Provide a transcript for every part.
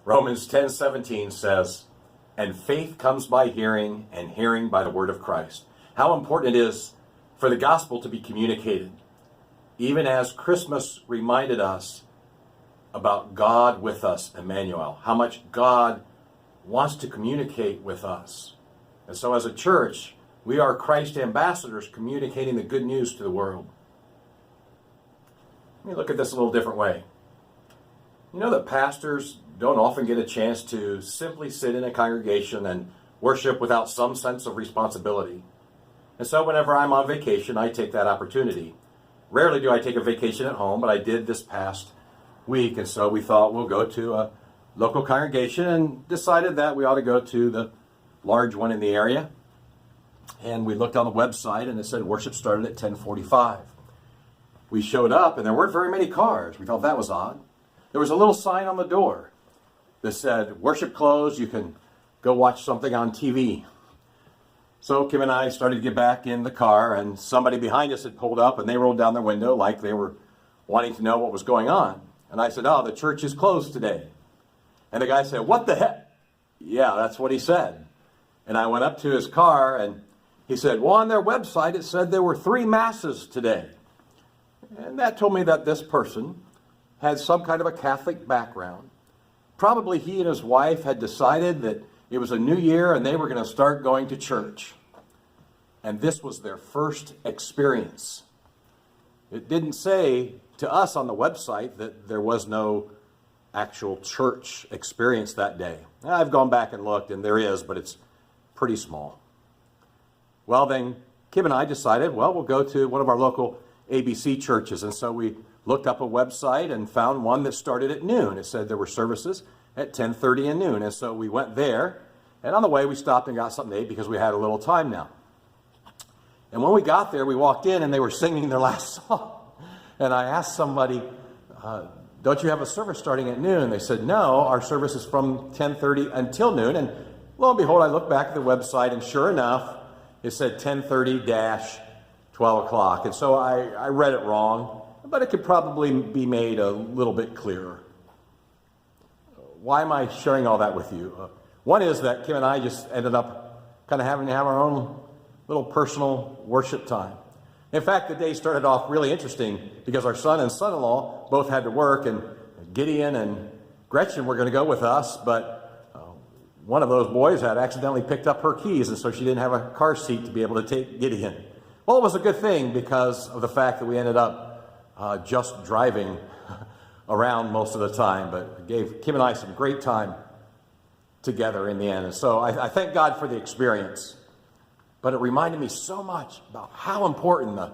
Romans 10:17 says, "And faith comes by hearing, and hearing by the word of Christ." How important it is for the gospel to be communicated. Even as Christmas reminded us about God with us, Emmanuel, how much God wants to communicate with us. And so as a church, we are Christ ambassadors communicating the good news to the world. Let me look at this a little different way. You know that pastors don't often get a chance to simply sit in a congregation and worship without some sense of responsibility. And so whenever I'm on vacation, I take that opportunity. Rarely do I take a vacation at home, but I did this past week. And so we thought we'll go to a local congregation and decided that we ought to go to the large one in the area. And we looked on the website and it said worship started at 10:45. We showed up and there weren't very many cars. We thought that was odd. There was a little sign on the door that said, "Worship closed, you can go watch something on TV." So Kim and I started to get back in the car, and somebody behind us had pulled up and they rolled down their window like they were wanting to know what was going on. And I said, "Oh, the church is closed today." And the guy said, "What the heck?" Yeah, that's what he said. And I went up to his car and he said, "Well, on their website it said there were 3 masses today." And that told me that this person had some kind of a Catholic background. Probably he and his wife had decided that it was a new year and they were going to start going to church. And this was their first experience. It didn't say to us on the website that there was no actual church experience that day. I've gone back and looked and there is, but it's pretty small. Well, then Kim and I decided, well, we'll go to one of our local ABC churches. And so we looked up a website and found one that started at noon. It said there were services at 10:30 and noon. And so we went there. And on the way, we stopped and got something to eat because we had a little time now. And when we got there, we walked in and they were singing their last song. And I asked somebody, "Don't you have a service starting at noon?" They said, "No, our service is from 10:30 until noon." And lo and behold, I looked back at the website and sure enough, it said 10:30-12 o'clock. And so I read it wrong, but it could probably be made a little bit clearer. Why am I sharing all that with you? One is that Kim and I just ended up kind of having to have our own little personal worship time. In fact, the day started off really interesting because our son and son-in-law both had to work, and Gideon and Gretchen were going to go with us, but one of those boys had accidentally picked up her keys, and so she didn't have a car seat to be able to take Gideon. Well, it was a good thing because of the fact that we ended up just driving around most of the time, but it gave Kim and I some great time together in the end. And so I thank God for the experience, but it reminded me so much about how important a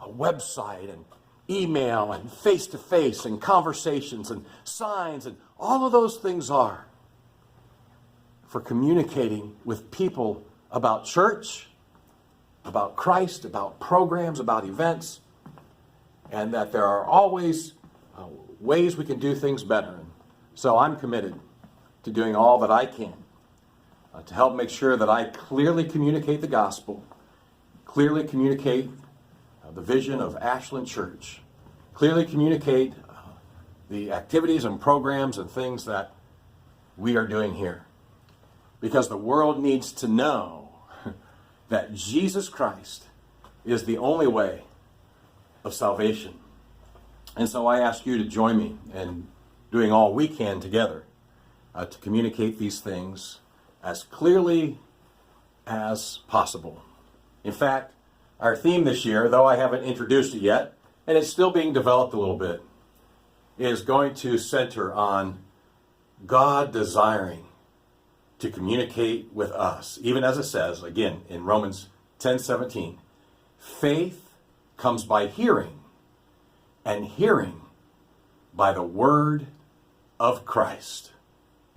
website and email and face-to-face and conversations and signs and all of those things are for communicating with people about church, about Christ, about programs, about events, and that there are always ways we can do things better. So I'm committed to doing all that I can to help make sure that I clearly communicate the gospel, clearly communicate the vision of Ashland Church, clearly communicate the activities and programs and things that we are doing here. Because the world needs to know that Jesus Christ is the only way of salvation. And so I ask you to join me in doing all we can together to communicate these things as clearly as possible. In fact, our theme this year, though I haven't introduced it yet, and it's still being developed a little bit, is going to center on God desiring to communicate with us. Even as it says, again, in Romans 10:17, faith comes by hearing, and hearing by the word of Christ.